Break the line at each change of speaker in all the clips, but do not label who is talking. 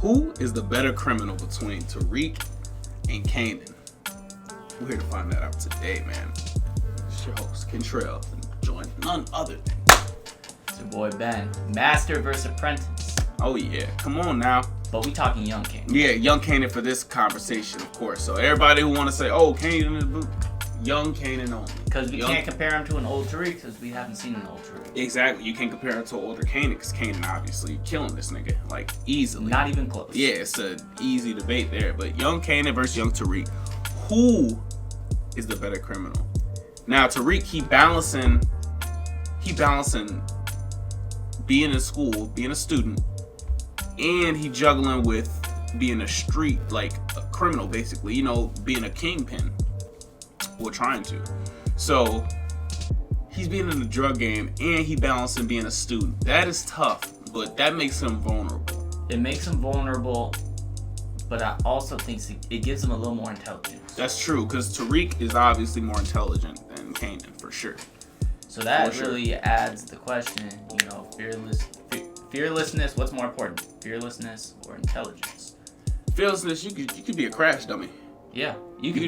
Who is the better criminal between Tariq and Kanan? We're here to find that out today, man. It's your host, Kentrell, joined none other than
it's your boy Ben. Master versus apprentice.
Oh yeah, come on now.
But we talking young Kanan.
Yeah, young Kanan for this conversation, of course. So everybody who want to say, oh, Kanan, young Kanan only.
Because we can't compare him to an old Tariq because we haven't seen an old Tariq.
Exactly. You can't compare him to an older Kanan because Kanan obviously killing this nigga, like, easily.
Not even close.
Yeah, it's an easy debate there. But young Kanan versus young Tariq. Who is the better criminal? Now, Tariq, he balancing being in school, being a student, and he juggling with being a street, like a criminal, basically, you know, being a kingpin, or trying to. So he's being in the drug game and he balancing being a student. That is tough, but that makes him vulnerable.
It makes him vulnerable, but I also think it gives him a little more intelligence.
That's true, because Tariq is obviously more intelligent than Kanan, for sure.
So that really adds the question, you know, fearlessness, what's more important? Fearlessness or intelligence?
Fearlessness, you could be a crash dummy.
Yeah, you could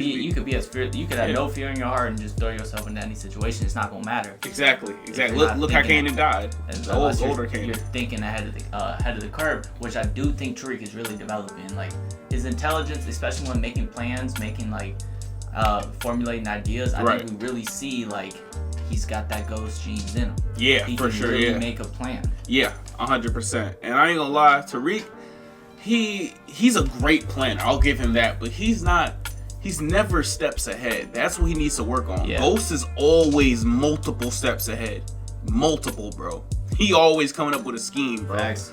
have no fear in your heart and just throw yourself into any situation. It's not gonna matter.
Exactly. Look how Kanan died. The older Kanan.
You're thinking ahead of the curve, which I do think Tariq is really developing. Like his intelligence, especially when making plans, formulating ideas. I think we really see like he's got that ghost genes in him.
Yeah,
he
for
can
sure.
Really make a plan.
Yeah, 100%. And I ain't gonna lie, Tariq. He's a great planner. I'll give him that, but he's never steps ahead. That's what he needs to work on. Yeah. Ghost is always multiple steps ahead. Multiple, bro. He always coming up with a scheme, bro.
Facts.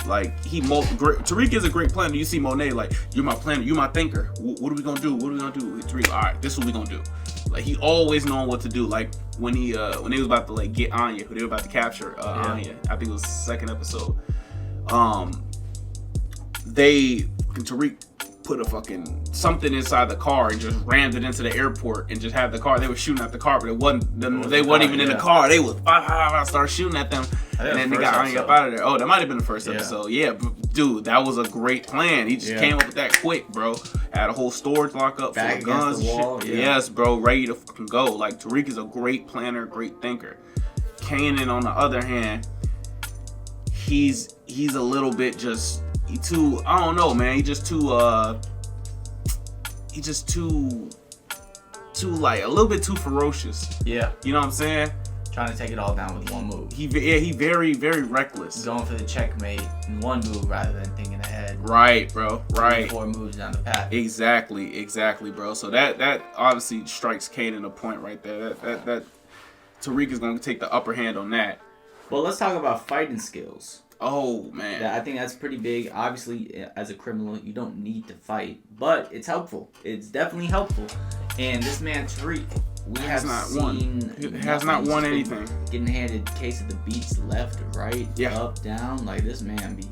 Like Tariq is a great planner. You see Monet, like, you're my planner, you're my thinker. What are we gonna do? Tariq, all right, this is what we gonna do. Like he always knowing what to do. Like when they was about to like get Anya, they were about to capture Anya. I think it was the second episode. Tariq put a fucking something inside the car and just rammed it into the airport and just had the car. They were shooting at the car, but they wasn't even in the car. They was start shooting at them, and then they got Anya up out of there. Oh, that might have been the first episode. Yeah, but dude, that was a great plan. He just came up with that quick, bro. Had a whole storage lockup full of guns and shit. Yeah. Yes, bro, ready to fucking go. Like Tariq is a great planner, great thinker. Kanan, on the other hand, he's a little bit just. I don't know, man. He's just too like a little bit too ferocious.
Yeah.
You know what I'm saying?
Trying to take it all down with one move.
He very, very reckless.
Going for the checkmate in one move rather than thinking ahead.
Right, bro. Right.
4 moves down the path.
Exactly, bro. So that obviously strikes Kanan a point right there. That Tariq is going to take the upper hand on that.
Well, let's talk about fighting skills.
Oh, man.
Yeah, I think that's pretty big. Obviously, as a criminal, you don't need to fight, but it's helpful. It's definitely helpful. And this man, Tariq, has not won anything. Getting handed case of the beats left, right, up, down. Like, this man be...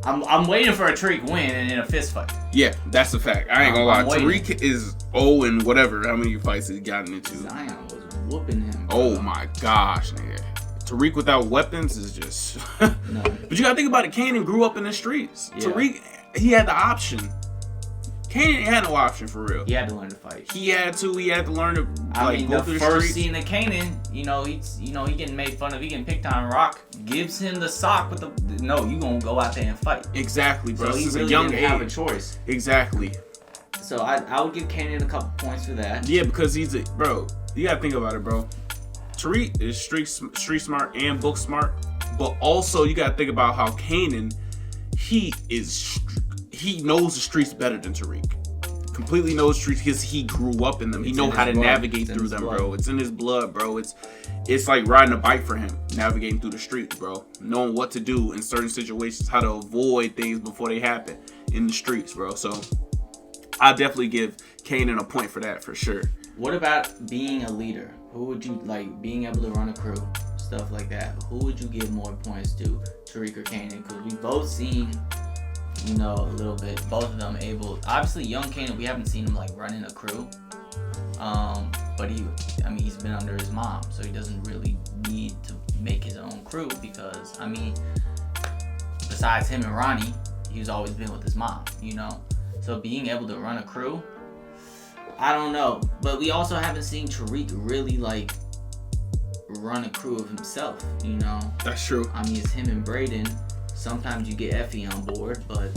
I'm waiting for a Tariq win and in a fist fight.
Yeah, that's a fact. I ain't gonna lie. Tariq is 0 and whatever, how many fights he's gotten into.
Zion was whooping him. Bro.
Oh, my gosh, nigga. Tariq without weapons is just...
No.
But you gotta think about it. Kanan grew up in the streets. Yeah. Tariq, he had the option. Kanan had no option for real.
He had to learn to fight.
He had to learn to
go through the first scene of Kanan, he getting made fun of, he getting picked on. Rock gives him the sock with the no, you gonna go out there and fight.
Exactly, bro.
So he really didn't have a choice.
Exactly.
So I would give Kanan a couple points for that.
Yeah, because he's bro. You gotta think about it, bro. Tariq is street smart and book smart, but also you gotta think about how Kanan, he knows the streets better than Tariq. Completely knows streets because he grew up in them. He knows how to navigate through them, bro. It's in his blood, bro. It's like riding a bike for him, navigating through the streets, bro. Knowing what to do in certain situations, how to avoid things before they happen in the streets, bro. So I definitely give Kanan a point for that, for sure.
What about being a leader? Who would you like, being able to run a crew, stuff like that? Who would you give more points to, Tariq or Kanan? Because we've both seen, a little bit, both of them able. Obviously, young Kanan, we haven't seen him like running a crew. But he's been under his mom, so he doesn't really need to make his own crew because, besides him and Ronnie, he's always been with his mom, you know. So being able to run a crew, I don't know. But we also haven't seen Tariq really like run a crew of himself, you know.
That's true.
I mean, it's him and Braden. Sometimes you get Effie on board, but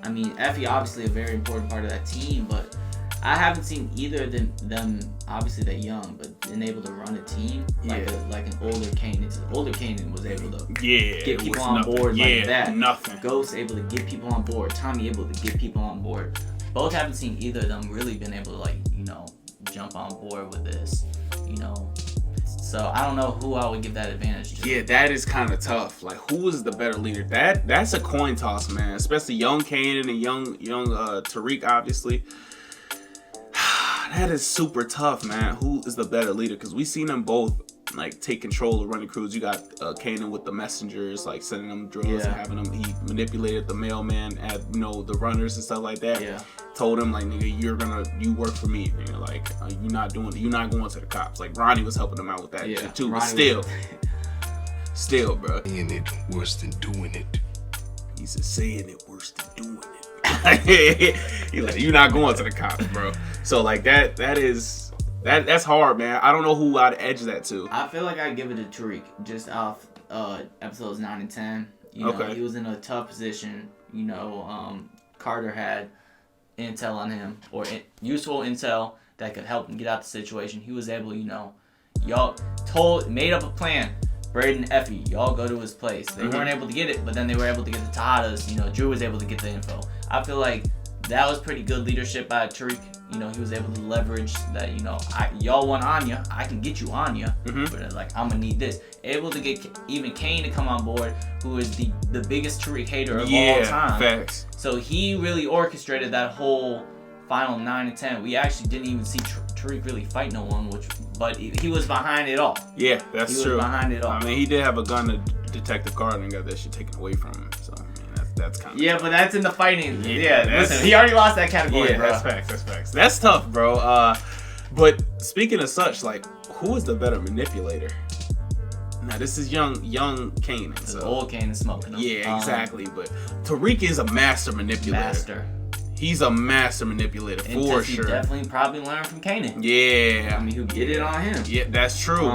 I mean, Effie obviously a very important part of that team, but I haven't seen either of them obviously that young, but been able to run a team like an older Kanan. Older Kanan was able to get people on board like that.
Nothing.
Ghost able to get people on board. Tommy able to get people on board. Both haven't seen either of them really been able to like, you know, jump on board with this, you know. So I don't know who I would give that advantage to.
Yeah, that is kind of tough. Like, who is the better leader? That's a coin toss, man. Especially young Kanan and young Tariq, obviously. That is super tough, man. Who is the better leader? Because we seen them both like take control of running crews. You got Kanan with the messengers, like sending them drugs and having them. He manipulated the mailman at the runners and stuff like that.
Yeah.
Told him like, nigga, you work for me. Nigga, like you're not going to the cops. Like Ronnie was helping him out with that shit too. But still, bro.
Saying it worse than doing it.
He's just saying it worse than doing it. He's like, you're not going to the cops, bro. So like that's hard, man. I don't know who I'd edge that to.
I feel like I'd give it to Tariq just off episodes 9 and 10. You know, he was in a tough position. You know, Carter had intel on him, or useful intel that could help him get out the situation. He was able, you know, y'all made up a plan. Braden and Effie, y'all go to his place. They weren't able to get it, but then they were able to get the Tejadas. You know, Drew was able to get the info. I feel like that was pretty good leadership by Tariq. You know, he was able to leverage that, you know, y'all want Anya, I can get you Anya, but like, I'm gonna need this. Able to get even Kane to come on board, who is the biggest Tariq hater of all time.
Facts.
So he really orchestrated that whole final 9 and 10. We actually didn't even see Tariq really fight no one, but he was behind it all.
Yeah, that's true.
He was behind it all.
I mean, he did have a gun to Detective Carter and got that shit taken away from him. So I mean, that's kind of
but that's in the fighting. Listen, he already lost that category, bro.
That's facts. That's tough, bro. But speaking of such, like, who is the better manipulator? Now this is young Kanan. So
old Kanan smoking him.
Yeah, exactly. But Tariq is a master manipulator. He's a master manipulator for sure.
He definitely probably learned from Kanan.
Yeah.
I mean, who get it on him?
Yeah, that's true.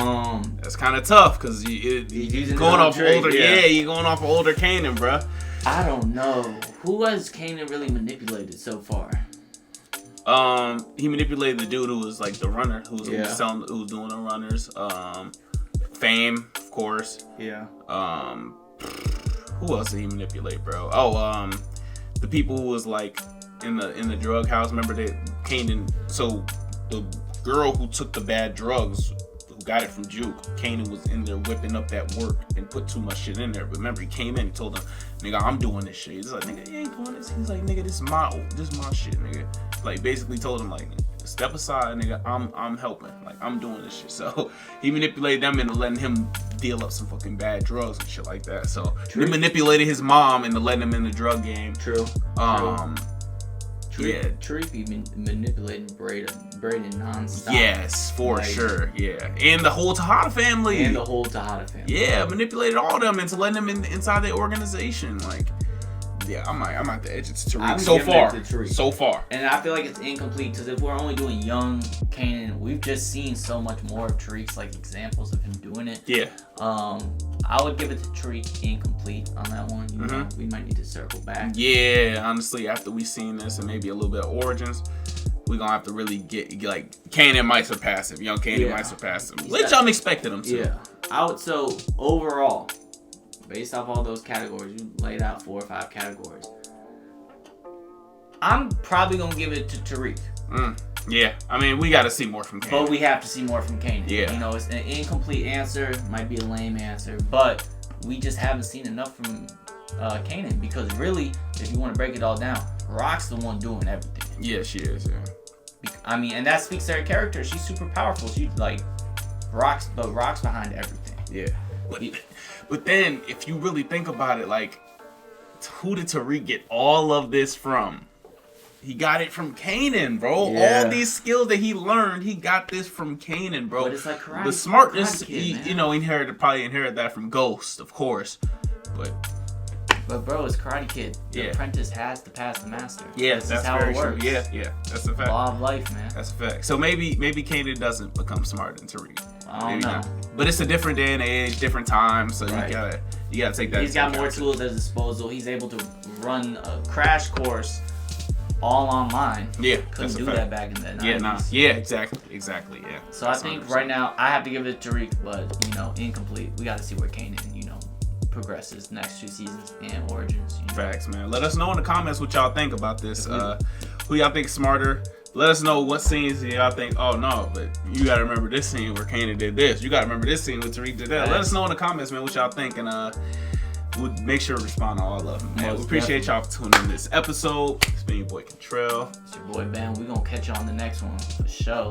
That's kind of tough because he's going off older. You're going off older Kanan, bro.
I don't know who has Kanan really manipulated so far.
He manipulated the dude who was like the runner, who was doing the runners. Fame, of course.
Yeah.
Who else did he manipulate, bro? Oh, the people who was like in the drug house. Remember that Kanan? So the girl who took the bad drugs, who got it from Juke, Kanan was in there whipping up that work and put too much shit in there. But remember, he came in and told them, "Nigga, I'm doing this shit." He's like, "Nigga, you ain't doing this." He's like, "Nigga, this my shit, nigga." Like basically told him like, "Step aside, nigga. I'm helping. Like I'm doing this shit." So he manipulated them into letting him deal up some fucking bad drugs and shit like that. So he manipulated his mom into letting him in the drug game.
True.
Tariq
even manipulating Braden nonstop.
Yes, for sure. Yeah, and the whole Tejada family. Yeah, manipulated all them into letting them inside the organization. Like, yeah, I'm at the edge of Tariq so far.
And I feel like it's incomplete because if we're only doing young Kanan, we've just seen so much more of Tariq's like examples of him doing it.
Yeah.
I would give it to Tariq incomplete on that one. You know, we might need to circle back.
Yeah, honestly, after we seen this and maybe a little bit of Origins, we're gonna have to really get like Kanan might surpass him. Young Kanan might surpass him, which I'm expecting him to.
Yeah. So overall, based off all those categories, you laid out 4 or 5 categories. I'm probably gonna give it to Tariq.
Yeah, I mean, we got to see more from Kanan.
But we have to see more from Kanan.
Yeah.
You know, it's an incomplete answer, might be a lame answer, but we just haven't seen enough from Kanan because really, if you want to break it all down, Rock's the one doing everything.
Yeah, she is, yeah.
I mean, and that speaks to her character. She's super powerful. She's like, Rock's behind everything.
Yeah. But then, if you really think about it, like, who did Tariq get all of this from? He got it from Kanan, bro.
Yeah.
All these skills that he learned, he got this from Kanan, bro.
But it's like karate.
The smartness,
Kid,
he inherited that from Ghost, of course. But
But bro, it's Karate Kid. The
Yeah.
apprentice has to pass the master.
Yeah,
this
that's
is how
very
it works.
true. Yeah, that's a fact.
Law of life, man.
That's a fact. So maybe Kanan doesn't become smarter than Tariq.
I don't
Maybe
know.
not. But it's a different day and age, different time, so
Right.
you gotta take that.
He's got
into
more
account.
tools at his disposal. He's able to run a crash course all online.
Yeah,
Couldn't
that's a
do
fact.
that back in the 90s.
Yeah, nah. Yeah, exactly. Yeah.
So I think
100%.
right now I have to give it to Tariq, but incomplete. We got to see where Kanan, progresses next 2 seasons and Origins.
Facts, man. Let us know in the comments what y'all think about this. Who y'all think smarter? Let us know what scenes y'all think. Oh no, but you gotta remember this scene where Kanan did this. You gotta remember this scene where Tariq did that. Let us know in the comments, man, what y'all think, and we'll make sure to respond to all of them. Man, we appreciate y'all for tuning in this episode. It's been your boy Contrell.
It's your boy Ben. We're gonna catch you on the next one for sure.